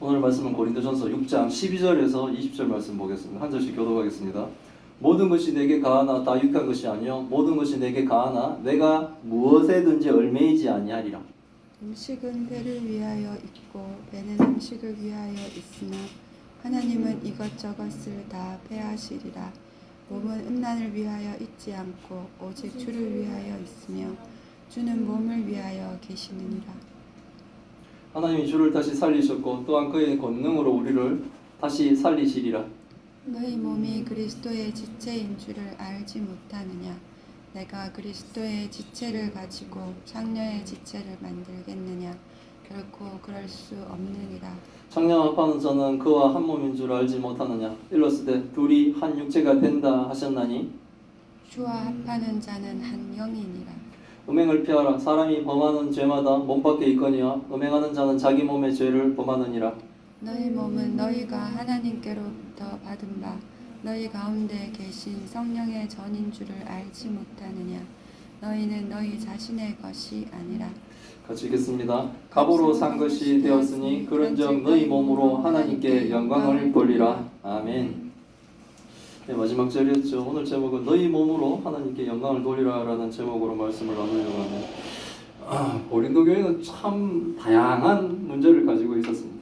오늘 말씀은 고린도전서 6장 12절에서 20절 말씀 보겠습니다. 한 절씩 교독하겠습니다. 모든 것이 내게 가하나 다 유익한 것이 아니요 모든 것이 내게 가하나 내가 무엇에든지 얽매이지 아니하리라. 음식은 배를 위하여 있고 배는 음식을 위하여 있으나 하나님은 이것저것을 다 배하시리라. 몸은 음란을 위하여 있지 않고 오직 주를 위하여 있으며 주는 몸을 위하여 계시느니라. 하나님이 주를 다시 살리셨고 또한 그의 권능으로 우리를 다시 살리시리라. 너희 몸이 그리스도의 지체인 줄을 알지 못하느냐? 내가 그리스도의 지체를 가지고 장녀의 지체를 만들겠느냐? 결코 그럴 수 없느니라. 창녀 합하는 자는 그와 한 몸인 줄 알지 못하느냐? 일렀으되 둘이 한 육체가 된다 하셨나니 주와 합하는 자는 한 영이니라. 음행을 피하라. 사람이 범하는 죄마다 몸 밖에 있거니와 음행하는 자는 자기 몸의 죄를 범하느니라. 너희 몸은 너희가 하나님께로부터 받은 바 너희 가운데 계신 성령의 전인 줄을 알지 못하느냐? 너희는 너희 자신의 것이 아니라. 같이 읽겠습니다. 값으로 산 것이 되었으니 그런즉 너희 몸으로 하나님께 영광을 돌리라. 아멘. 네, 마지막 절이었죠. 오늘 제목은 너희 몸으로 하나님께 영광을 돌리라라는 제목으로 말씀을 나누려고 합니다. 고린도 교회는 참 다양한 문제를 가지고 있었습니다.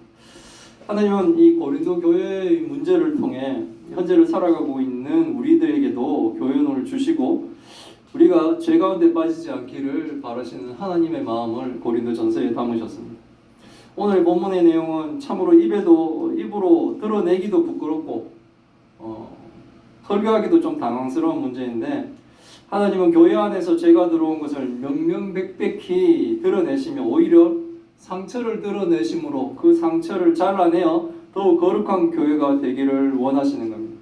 하나님은 이 고린도 교회의 문제를 통해 현재를 살아가고 있는 우리들에게도 교훈을 주시고 우리가 죄 가운데 빠지지 않기를 바라시는 하나님의 마음을 고린도 전서에 담으셨습니다. 오늘 본문의 내용은 참으로 입으로 드러내기도 부끄럽고 설교하기도 좀 당황스러운 문제인데 하나님은 교회 안에서 죄가 들어온 것을 명명백백히 드러내시며 오히려 상처를 드러내심으로 그 상처를 잘라내어 더욱 거룩한 교회가 되기를 원하시는 겁니다.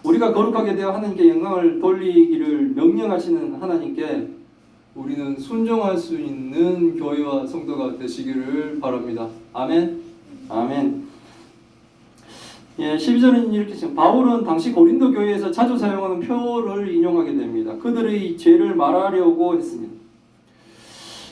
우리가 거룩하게 되어 하나님께 영광을 돌리기를 명령하시는 하나님께 우리는 순종할 수 있는 교회와 성도가 되시기를 바랍니다. 아멘. 아멘. 예, 12절은 이렇게 지금 바울은 당시 고린도 교회에서 자주 사용하는 표를 인용하게 됩니다. 그들의 죄를 말하려고 했습니다.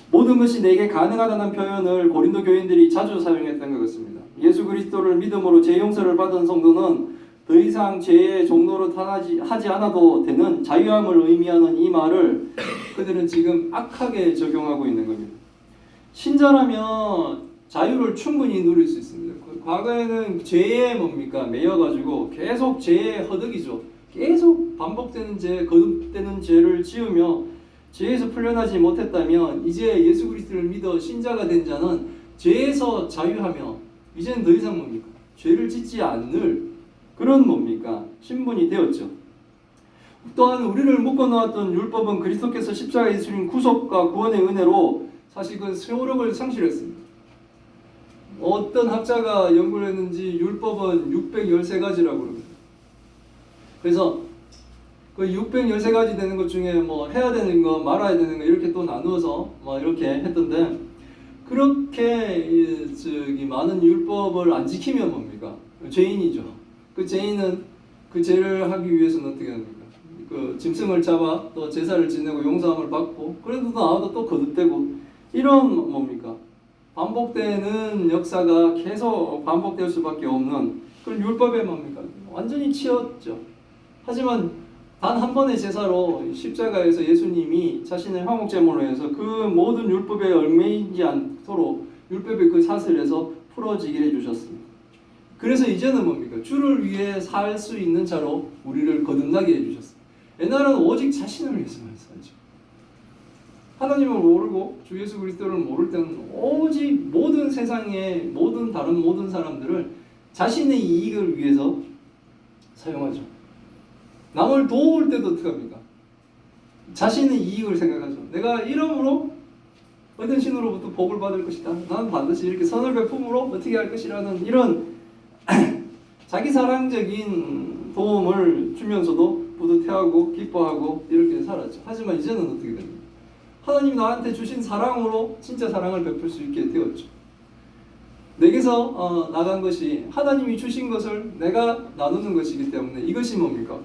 모든 것이 내게 가능하다는 표현을 고린도 교인들이 자주 사용했던 것 같습니다. 예수 그리스도를 믿음으로 죄 용서를 받은 성도는 더 이상 죄의 종로로 하지 않아도 되는 자유함을 의미하는 이 말을 그들은 지금 악하게 적용하고 있는 겁니다. 신자라면 자유를 충분히 누릴 수 있습니다. 과거에는 죄에 뭡니까? 매여가지고 계속 죄에 허덕이죠. 계속 반복되는 죄, 거듭되는 죄를 지으며 죄에서 풀려나지 못했다면 이제 예수 그리스도를 믿어 신자가 된 자는 죄에서 자유하며 이제는 더 이상 뭡니까? 죄를 짓지 않을 그런 뭡니까? 신분이 되었죠. 또한 우리를 묶어놓았던 율법은 그리스도께서 십자가에 주신 구속과 구원의 은혜로 사실 그 세월력을 상실했습니다. 어떤 학자가 연구를 했는지 율법은 613가지라고 그럽니다. 그래서 그 613가지 되는 것 중에 뭐 해야 되는 거, 말아야 되는 거 이렇게 또 나누어서 뭐 이렇게 했던데 그렇게 많은 율법을 안 지키면 뭡니까? 죄인이죠. 그 죄인은 그 죄를 하기 위해서는 어떻게 합니까? 그 짐승을 잡아 또 제사를 지내고 용서함을 받고 그래도 나와도 또 거듭되고 이런 뭡니까? 반복되는 역사가 계속 반복될 수밖에 없는 그런 율법에 뭡니까? 완전히 치였죠. 하지만 단 한 번의 제사로 십자가에서 예수님이 자신의 화목제물로 해서 그 모든 율법에 얽매이지 않도록 율법의 그 사슬에서 풀어지게 해주셨습니다. 그래서 이제는 뭡니까? 주를 위해 살 수 있는 자로 우리를 거듭나게 해주셨습니다. 옛날에는 오직 자신을 위해서만 살죠. 하나님을 모르고 주 예수 그리스도를 모를 때는 오직 모든 세상의 다른 모든 사람들을 자신의 이익을 위해서 사용하죠. 남을 도울 때도 어떻게 합니까? 자신의 이익을 생각하죠. 내가 이름으로 어떤 신으로부터 복을 받을 것이다. 나는 반드시 이렇게 선을 베품으로 어떻게 할 것이라는 이런 자기 사랑적인 도움을 주면서도 뿌듯해하고 기뻐하고 이렇게 살았죠. 하지만 이제는 어떻게 됩니까? 하나님이 나한테 주신 사랑으로 진짜 사랑을 베풀 수 있게 되었죠. 내게서 나간 것이 하나님이 주신 것을 내가 나누는 것이기 때문에 이것이 뭡니까?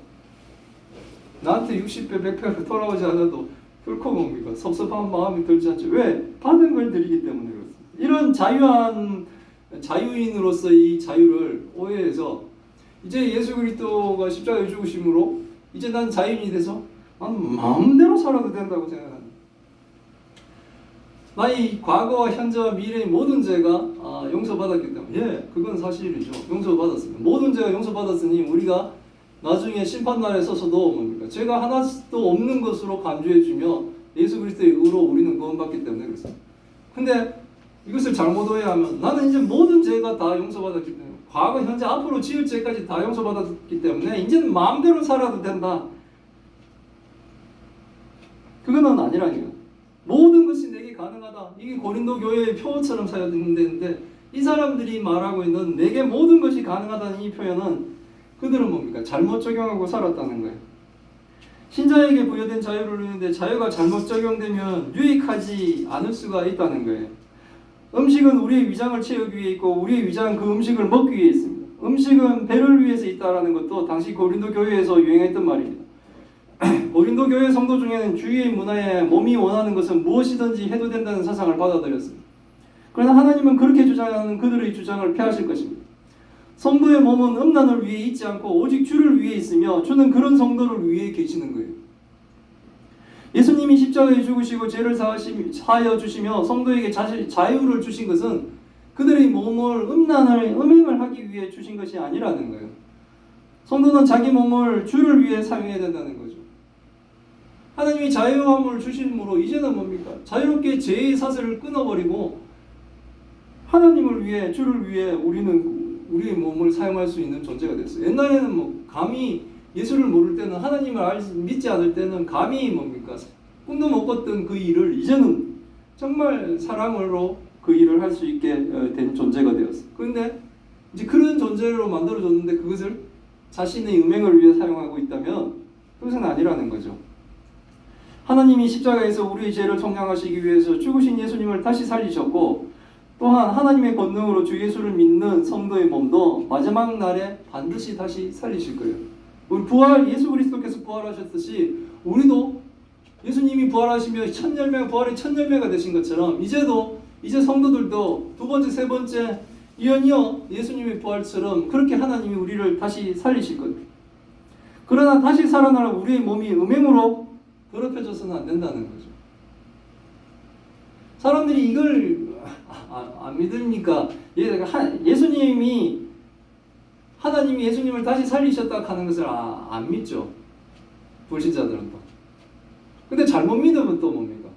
나한테 60배, 100배로 돌아오지 않아도 결코 뭡니까? 섭섭한 마음이 들지 않죠. 왜? 받은 걸 드리기 때문에 그렇습니다. 이런 자유한 자유인으로서 이 자유를 오해해서 이제 예수 그리스도가 십자가에 죽으심으로 이제 난 자유인이 돼서 난 마음대로 살아도 된다고 생각합니다. 나의 과거와 현재와 미래의 모든 죄가 용서받았기 때문에 그건 사실이죠. 용서받았습니다. 모든 죄가 용서받았으니 우리가 나중에 심판날에 서서도 뭡니까? 죄가 하나도 없는 것으로 간주해주며 예수 그리스도의 의로 우리는 구원받기 때문에 그렇습니다. 근데 이것을 잘못 오해하면 나는 이제 모든 죄가 다 용서받았기 때문에 과거, 현재, 앞으로 지을 죄까지 다 용서받았기 때문에 이제는 마음대로 살아도 된다. 그거는 아니라니요. 모든 것이 내게 가능하다. 이게 고린도 교회의 표어처럼 사용되는데 이 사람들이 말하고 있는 내게 모든 것이 가능하다는 이 표현은 그들은 뭡니까? 잘못 적용하고 살았다는 거예요. 신자에게 부여된 자유를 누리는데 자유가 잘못 적용되면 유익하지 않을 수가 있다는 거예요. 음식은 우리의 위장을 채우기 위해 있고 우리의 위장은 그 음식을 먹기 위해 있습니다. 음식은 배를 위해서 있다라는 것도 당시 고린도 교회에서 유행했던 말입니다. 고린도 교회 성도 중에는 주위의 문화에 몸이 원하는 것은 무엇이든지 해도 된다는 사상을 받아들였습니다. 그러나 하나님은 그렇게 주장하는 그들의 주장을 폐하실 것입니다. 성도의 몸은 음란을 위해 있지 않고 오직 주를 위해 있으며 주는 그런 성도를 위해 계시는 거예요. 예수님이 십자가에 죽으시고 죄를 사하여 주시며 성도에게 자유를 주신 것은 그들의 몸을 음행을 하기 위해 주신 것이 아니라는 거예요. 성도는 자기 몸을 주를 위해 사용해야 된다는 거죠. 하나님이 자유함을 주심으로 이제는 뭡니까? 자유롭게 죄의 사슬을 끊어버리고 하나님을 위해, 주를 위해 우리는 우리의 몸을 사용할 수 있는 존재가 됐어요. 옛날에는 감히 예수를 모를 때는 하나님을 믿지 않을 때는 감히 뭡니까? 꿈도 못 꿨던 그 일을 이제는 정말 사랑으로 그 일을 할 수 있게 된 존재가 되었어요. 그런데 이제 그런 존재로 만들어졌는데 그것을 자신의 음행을 위해 사용하고 있다면 그것은 아니라는 거죠. 하나님이 십자가에서 우리의 죄를 청량하시기 위해서 죽으신 예수님을 다시 살리셨고 또한 하나님의 권능으로 주 예수를 믿는 성도의 몸도 마지막 날에 반드시 다시 살리실 거예요. 우리 예수 그리스도께서 부활하셨듯이 우리도 예수님이 부활하시며 첫 열매가 부활의 첫 열매가 되신 것처럼 이제 성도들도 두 번째, 세 번째 이어이어 예수님의 부활처럼 그렇게 하나님이 우리를 다시 살리실 거예요. 그러나 다시 살아날 우리의 몸이 음행으로 더럽혀져서는 안 된다는 거죠. 사람들이 이걸 안 믿으니까 하나님이 예수님을 다시 살리셨다 하는 것을 안 믿죠. 불신자들은 또. 근데 잘못 믿으면 또 뭡니까?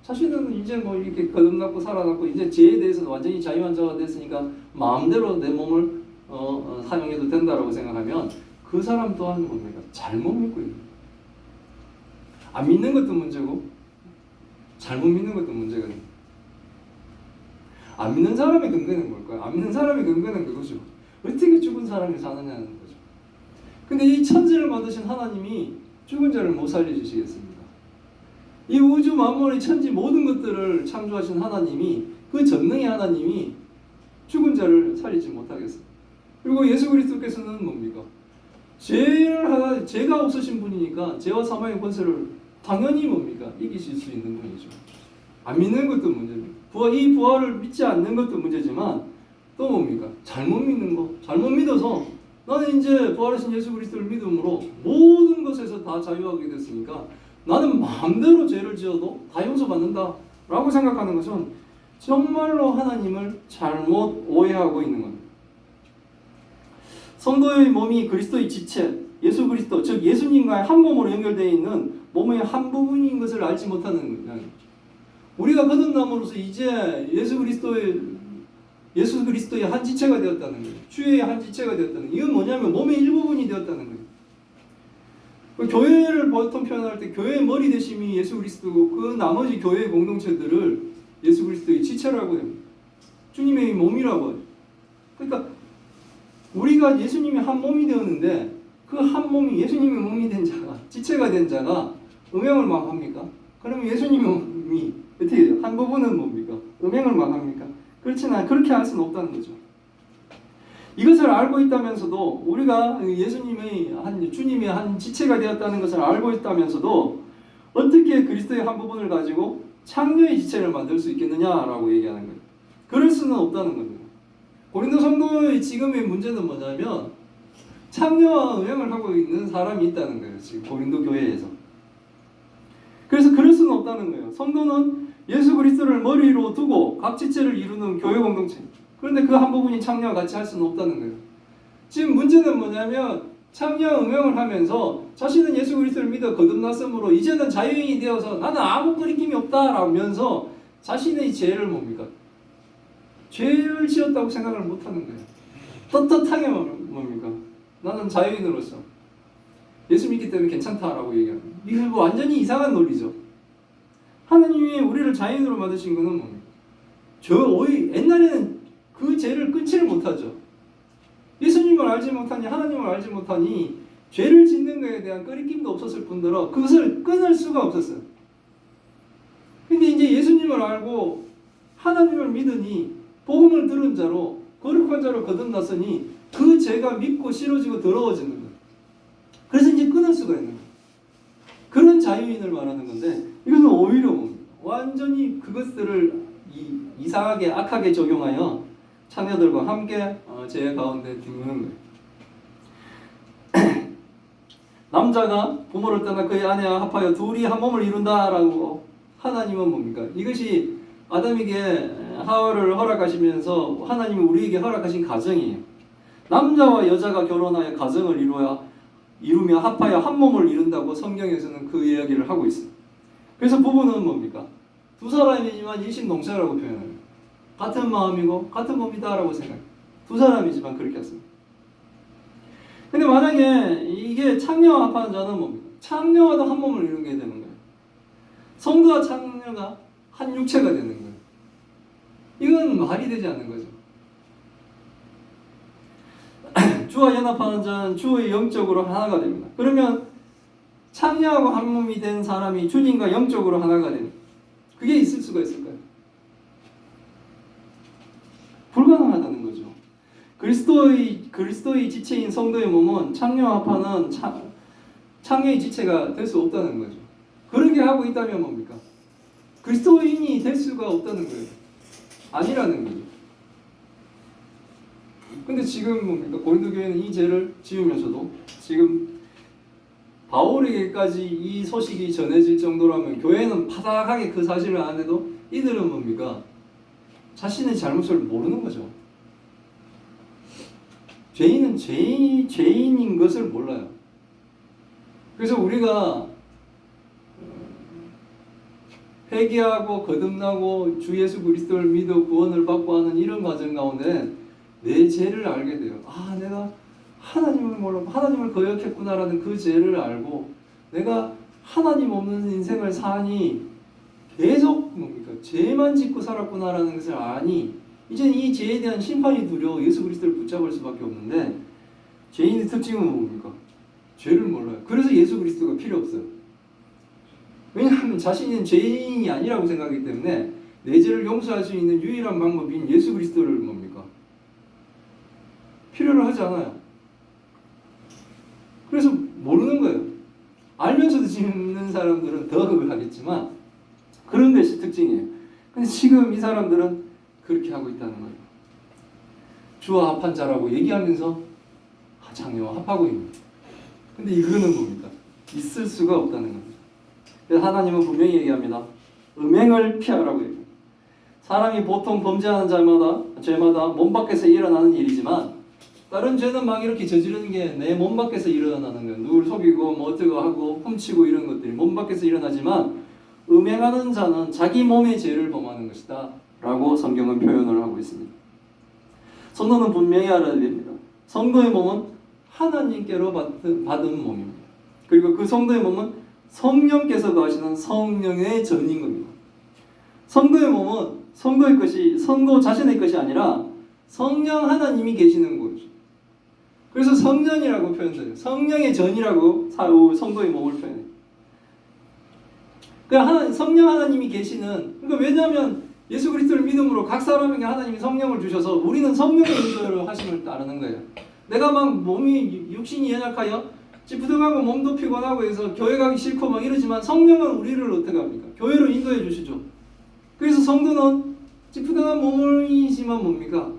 자신은 이제 이렇게 거듭났고 살아났고 이제 죄에 대해서는 완전히 자유한 자가 됐으니까 마음대로 내 몸을 사용해도 된다라고 생각하면 그 사람 또한 뭡니까? 잘못 믿고 있는 거예요. 안 믿는 것도 문제고 잘못 믿는 것도 문제거든요. 안 믿는 사람의 근거는 뭘까요? 안 믿는 사람의 근거는 그거죠. 어떻게 죽은 사람이 사느냐는 거죠. 근데 이 천지를 만드신 하나님이 죽은 자를 못 살려주시겠습니까? 이 우주 만물의 천지 모든 것들을 창조하신 하나님이 그 전능의 하나님이 죽은 자를 살리지 못하겠어요. 그리고 예수 그리스도께서는 뭡니까? 죄가 없으신 분이니까 죄와 사망의 권세를 당연히 뭡니까? 이기실 수 있는 분이죠. 안 믿는 것도 문제입니다. 이 부활을 믿지 않는 것도 문제지만 또 뭡니까? 잘못 믿는 거. 잘못 믿어서 나는 이제 부활하신 예수 그리스도를 믿음으로 모든 것에서 다 자유하게 됐으니까 나는 마음대로 죄를 지어도 다 용서받는다 라고 생각하는 것은 정말로 하나님을 잘못 오해하고 있는 겁니다. 성도의 몸이 그리스도의 지체, 예수 그리스도, 즉 예수님과의 한 몸으로 연결되어 있는 몸의 한 부분인 것을 알지 못하는 거예요. 우리가 거듭남으로써 이제 예수 그리스도의 한 지체가 되었다는 거예요. 주의 한 지체가 되었다는 거예요. 이건 뭐냐면 몸의 일부분이 되었다는 거예요. 교회를 보통 표현할 때 교회의 머리 대심이 예수 그리스도고 그 나머지 교회의 공동체들을 예수 그리스도의 지체라고 합니다. 주님의 몸이라고 하죠. 그러니까 우리가 예수님이 한 몸이 되었는데 그 한 몸이 예수님의 몸이 된 자가 지체가 된 자가 음행을 망합니까? 그러면 예수님의 몸이 어떻게 돼요? 한 부분은 뭡니까? 음행을 망합니까? 그렇지는 그렇게 할 수는 없다는 거죠. 이것을 알고 있다면서도 우리가 주님의 한 지체가 되었다는 것을 알고 있다면서도 어떻게 그리스도의 한 부분을 가지고 창조의 지체를 만들 수 있겠느냐라고 얘기하는 거예요. 그럴 수는 없다는 겁니다. 고린도 성도의 지금의 문제는 뭐냐면 창녀와 음행을 하고 있는 사람이 있다는 거예요. 지금 고린도 교회에서. 그래서 그럴 수는 없다는 거예요. 성도는 예수 그리스도를 머리로 두고 각 지체를 이루는 교회 공동체. 그런데 그 한 부분이 창녀와 같이 할 수는 없다는 거예요. 지금 문제는 뭐냐면 창녀와 음행을 하면서 자신은 예수 그리스도를 믿어 거듭났으므로 이제는 자유인이 되어서 나는 아무 거리낌이 없다라면서 자신의 죄를 뭡니까? 죄를 지었다고 생각을 못하는 거예요. 떳떳하게 뭡니까? 나는 자유인으로서 예수 믿기 때문에 괜찮다라고 얘기합니다. 이거 완전히 이상한 논리죠. 하나님이 우리를 자유인으로 만드신 것은 뭡니까? 옛날에는 그 죄를 끊지를 못하죠. 예수님을 알지 못하니 하나님을 알지 못하니 죄를 짓는 것에 대한 꺼리낌도 없었을 뿐더러 그것을 끊을 수가 없었어요. 근데 이제 예수님을 알고 하나님을 믿으니 복음을 들은 자로 거룩한 자로 거듭났으니 그 죄가 믿고 싫어지고 더러워지는 거예요. 그래서 이제 끊을 수가 있는 거예요. 그런 자유인을 말하는 건데 이것은 오히려 완전히 그것들을 이상하게 악하게 적용하여 창녀들과 함께 죄 가운데 뒤무는 거예요. 남자가 부모를 떠나 그의 아내와 합하여 둘이 한 몸을 이룬다라고 하나님은 뭡니까? 이것이 아담에게 하와를 허락하시면서 하나님이 우리에게 허락하신 가정이에요. 남자와 여자가 결혼하여 가정을 이루며 합하여 한 몸을 이룬다고 성경에서는 그 이야기를 하고 있어요. 그래서 부부는 뭡니까? 두 사람이지만 일심동체라고 표현해요. 같은 마음이고 같은 몸이다라고 생각해요. 두 사람이지만 그렇게 했습니다. 근데 만약에 이게 창녀와 합하는 자는 뭡니까? 창녀와도 한 몸을 이루게 되는 거예요. 성도와 창녀가 한 육체가 되는 거예요. 이건 말이 되지 않는 거죠. 주와 연합하는 자는 주의 영적으로 하나가 됩니다. 그러면 창녀하고 한 몸이 된 사람이 주님과 영적으로 하나가 됩니다. 그게 있을 수가 있을까요? 불가능하다는 거죠. 그리스도의 지체인 성도의 몸은 창녀와 합하는 창녀의 지체가 될 수 없다는 거죠. 그렇게 하고 있다면 뭡니까? 그리스도인이 될 수가 없다는 거예요. 아니라는 거죠. 근데 지금 뭡니까? 고린도 교회는 이 죄를 지으면서도 지금 바울에게까지 이 소식이 전해질 정도라면 교회는 파닥하게 그 사실을 아는데도 이들은 뭡니까? 자신의 잘못을 모르는 거죠. 죄인은 죄인인 것을 몰라요. 그래서 우리가 회개하고 거듭나고 주 예수 그리스도를 믿어 구원을 받고 하는 이런 과정 가운데 내 죄를 알게 돼요. 아, 내가 하나님을 몰랐고 하나님을 거역했구나라는 그 죄를 알고 내가 하나님 없는 인생을 사니 계속 뭡니까? 죄만 짓고 살았구나라는 것을 아니 이제 이 죄에 대한 심판이 두려워 예수 그리스도를 붙잡을 수밖에 없는데 죄인의 특징은 뭡니까? 죄를 몰라요. 그래서 예수 그리스도가 필요 없어요. 왜냐하면 자신은 죄인이 아니라고 생각하기 때문에 내 죄를 용서할 수 있는 유일한 방법인 예수 그리스도를 뭡니까? 필요로 하지 않아요. 그래서 모르는 거예요. 알면서도 짓는 사람들은 더 그걸 하겠지만 그런 것이 특징이에요. 근데 지금 이 사람들은 그렇게 하고 있다는 거예요. 주와 합한 자라고 얘기하면서 창녀와 합하고 있는 거예요. 근데 이거는 뭡니까? 있을 수가 없다는 겁니다. 그래서 하나님은 분명히 얘기합니다. 음행을 피하라고 얘기합니다. 사람이 보통 범죄하는 죄마다 몸 밖에서 일어나는 일이지만 다른 죄는 막 이렇게 저지르는 게 내 몸 밖에서 일어나는 거예요. 누굴 속이고 뭐 어쩌고 하고 훔치고 이런 것들이 몸 밖에서 일어나지만 음행하는 자는 자기 몸의 죄를 범하는 것이다 라고 성경은 표현을 하고 있습니다. 성도는 분명히 알아야 됩니다. 성도의 몸은 하나님께로 받은 몸입니다. 그리고 그 성도의 몸은 성령께서 거하시는 성령의 전인 겁니다. 성도의 몸은 성도 자신의 것이 아니라 성령 하나님이 계시는 곳. 그래서 성령이라고 표현돼요. 성령의 전이라고 성도의 몸을 표현해요. 성령 하나님이 계시는, 그러니까 왜냐하면 예수 그리스도를 믿음으로 각 사람에게 하나님이 성령을 주셔서 우리는 성령의 인도를 하심을 따르는 거예요. 내가 막 몸이 육신이 연약하여 찌푸둥하고 몸도 피곤하고 해서 교회 가기 싫고 막 이러지만 성령은 우리를 어떻게 합니까? 교회로 인도해 주시죠. 그래서 성도는 찌푸둥한 몸이지만 뭡니까?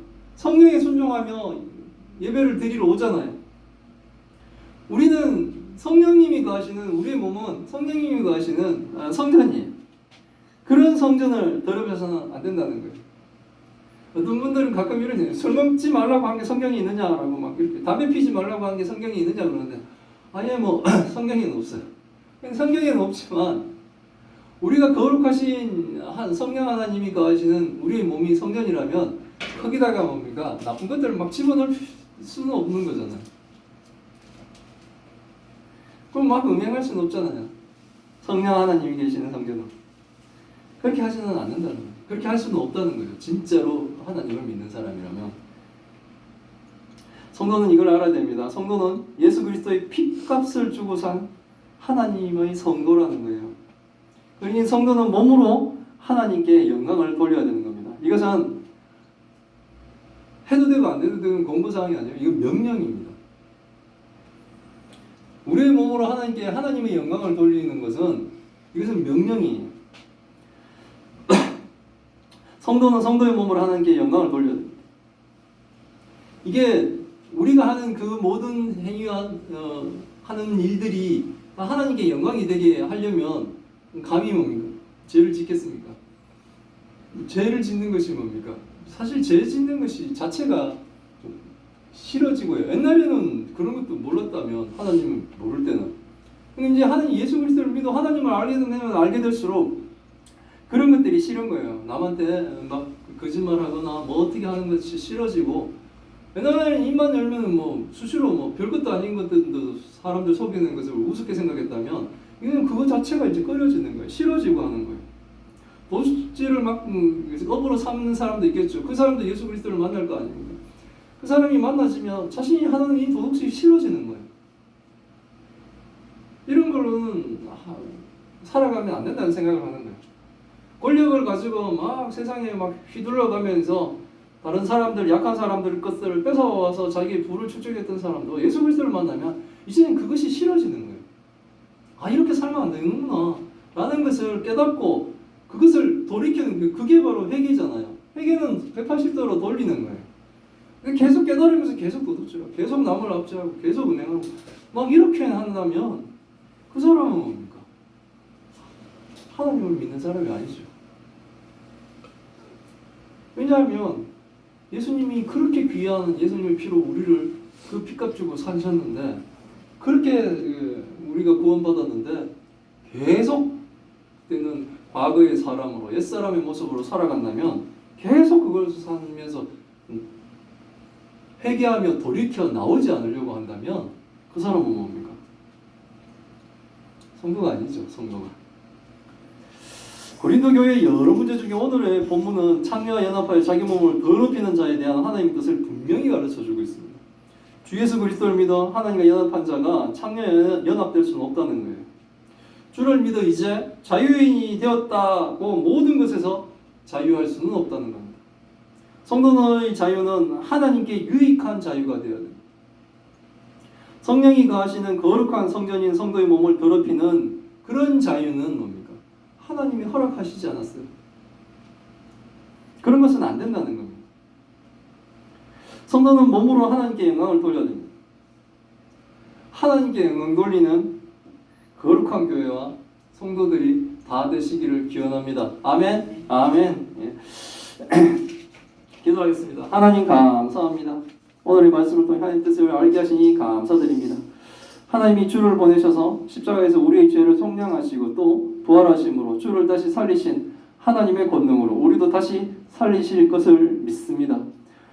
성령에 순종하며 예배를 드리러 오잖아요. 우리는 성령님이 거하시는, 우리의 몸은 성령님이 거하시는 성전이에요. 그런 성전을 더럽혀서는 안 된다는 거예요. 어떤 분들은 가끔 이런 얘기해요. 술 먹지 말라고 한 게 성경이 있느냐라고 막 이렇게, 담배 피지 말라고 한 게 성경이 있느냐 그러는데, 아예 뭐 성경에는 없어요. 성경에는 없지만 우리가 거룩하신 성령 하나님이 거하시는 우리의 몸이 성전이라면 거기다가 뭡니까? 나쁜 것들을 막 집어넣을 수는 없는 거잖아요. 그럼 막 음행할 수는 없잖아요. 성령 하나님이 계시는 성전은. 그렇게 하지는 않는다는 거예요. 그렇게 할 수는 없다는 거예요. 진짜로 하나님을 믿는 사람이라면. 성도는 이걸 알아야 됩니다. 성도는 예수 그리스도의 핏값을 주고 산 하나님의 성도라는 거예요. 그러니 성도는 몸으로 하나님께 영광을 돌려야 되는 겁니다. 이것은 해도 되고 안 해도 되는 공부사항이 아니에요. 이건 명령입니다. 우리의 몸으로 하나님께 하나님의 영광을 돌리는 것은 이것은 명령이에요. 성도는 성도의 몸으로 하나님께 영광을 돌려야 됩니다. 이게 우리가 하는 그 모든 행위와 하는 일들이 다 하나님께 영광이 되게 하려면 감히 뭡니까? 죄를 짓겠습니까? 죄를 짓는 것이 뭡니까? 사실 죄 짓는 것이 자체가 싫어지고요. 옛날에는 그런 것도 몰랐다면, 하나님을 모를 때는. 근데 이제 하나님 예수 그리스도를 믿어 하나님을 알게 되면 알게 될수록 그런 것들이 싫은 거예요. 남한테 막 거짓말하거나 뭐 어떻게 하는 것이 싫어지고, 옛날에는 입만 열면은 뭐 수시로 뭐 별것도 아닌 것들도 사람들 속이는 것을 우습게 생각했다면, 이건 그거 자체가 이제 꺼려지는 거예요. 싫어지고 하는 거예요. 도둑질을 막 업으로 삼는 사람도 있겠죠. 그 사람도 예수 그리스도를 만날 거 아닙니까? 그 사람이 만나지면 자신이 하는 이 도둑질이 싫어지는 거예요. 이런 걸로는 살아가면 안 된다는 생각을 하는 거예요. 권력을 가지고 막 세상에 막 휘둘러가면서 다른 사람들, 약한 사람들 것들을 뺏어와서 자기의 부를 축적했던 사람도 예수 그리스도를 만나면 이제는 그것이 싫어지는 거예요. 아, 이렇게 살면 안 되는구나 라는 것을 깨닫고 그것을 돌이키는 게, 그게 바로 회개잖아요. 회개는 180도로 돌리는 거예요. 계속 깨달으면서 계속 도둑질하고 계속 남을 압제하고 계속 은행하고 막 이렇게 한다면 그 사람은 뭡니까? 하나님을 믿는 사람이 아니죠. 왜냐하면 예수님이 그렇게 귀한 예수님의 피로 우리를 그 피값 주고 사셨는데, 그렇게 우리가 구원받았는데 계속 때는 과거의 사람으로, 옛사람의 모습으로 살아간다면, 계속 그걸 살면서 회개하며 돌이켜 나오지 않으려고 한다면 그 사람은 뭡니까? 성도가 아니죠. 성도가. 고린도 교회의 여러 문제 중에 오늘의 본문은 창녀와 연합하여 자기 몸을 더럽히는 자에 대한 하나님의 뜻을 분명히 가르쳐주고 있습니다. 주 예수 그리스도를 믿어 하나님과 연합한 자가 창녀에 연합될 수는 없다는 거예요. 주를 믿어 이제 자유인이 되었다고 모든 것에서 자유할 수는 없다는 겁니다. 성도의 자유는 하나님께 유익한 자유가 되어야 됩니다. 성령이 거하시는 거룩한 성전인 성도의 몸을 더럽히는 그런 자유는 뭡니까? 하나님이 허락하시지 않았어요. 그런 것은 안 된다는 겁니다. 성도는 몸으로 하나님께 영광을 돌려야 됩니다. 하나님께 영광 돌리는 거룩한 교회와 성도들이 다 되시기를 기원합니다. 아멘. 아멘. 예. 기도하겠습니다. 하나님 감사합니다. 오늘의 말씀을 통해 하나님의 뜻을 알게 하시니 감사드립니다. 하나님이 주를 보내셔서 십자가에서 우리의 죄를 속량하시고 또 부활하심으로 주를 다시 살리신 하나님의 권능으로 우리도 다시 살리실 것을 믿습니다.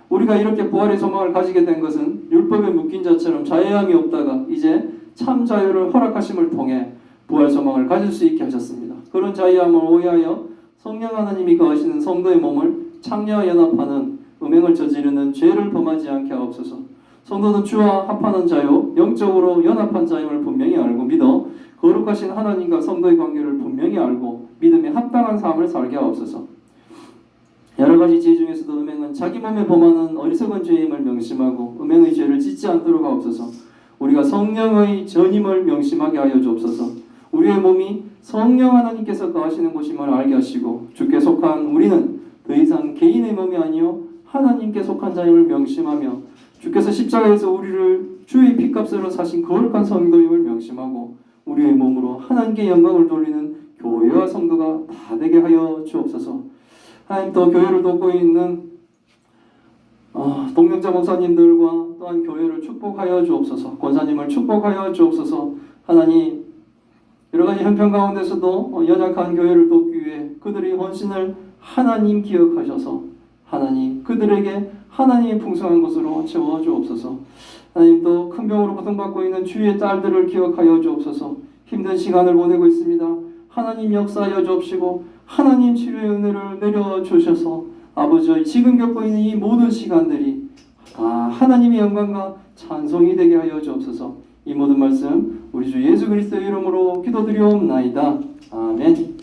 우리가 이렇게 부활의 소망을 가지게 된 것은 율법에 묶인 자처럼 자유함이 없다가 이제 참 자유를 허락하심을 통해 부활 소망을 가질 수 있게 하셨습니다. 그런 자유함을 오해하여 성령 하나님이 거하시는 성도의 몸을 창녀와 연합하는 음행을 저지르는 죄를 범하지 않게 하옵소서. 성도는 주와 합하는 자요 영적으로 연합한 자임을 분명히 알고 믿어 거룩하신 하나님과 성도의 관계를 분명히 알고 믿음에 합당한 삶을 살게 하옵소서. 여러 가지 죄 중에서도 음행은 자기 몸에 범하는 어리석은 죄임을 명심하고 음행의 죄를 짓지 않도록 하옵소서. 우리가 성령의 전임을 명심하게 하여 주옵소서. 우리의 몸이 성령 하나님께서 거하시는 곳임을 알게 하시고 주께 속한 우리는 더 이상 개인의 몸이 아니요 하나님께 속한 자임을 명심하며 주께서 십자가에서 우리를 주의 피값으로 사신 거룩한 성도임을 명심하고 우리의 몸으로 하나님께 영광을 돌리는 교회와 성도가 다 되게 하여 주옵소서. 하나님, 또 교회를 돕고 있는 동역자 목사님들과 또한 교회를 축복하여 주옵소서. 권사님을 축복하여 주옵소서. 하나님, 여러 가지 형편 가운데서도 연약한 교회를 돕기 위해 그들의 헌신을 하나님 기억하셔서 하나님 그들에게 하나님의 풍성한 것으로 채워 주옵소서. 하나님, 또 큰 병으로 고통받고 있는 주의 딸들을 기억하여 주옵소서. 힘든 시간을 보내고 있습니다. 하나님 역사하여 주옵시고 하나님 치료의 은혜를 내려주셔서 아버지, 지금 겪고 있는 이 모든 시간들이 다 하나님의 영광과 찬송이 되게 하여 주옵소서. 이 모든 말씀 우리 주 예수 그리스도의 이름으로 기도드리옵나이다. 아멘.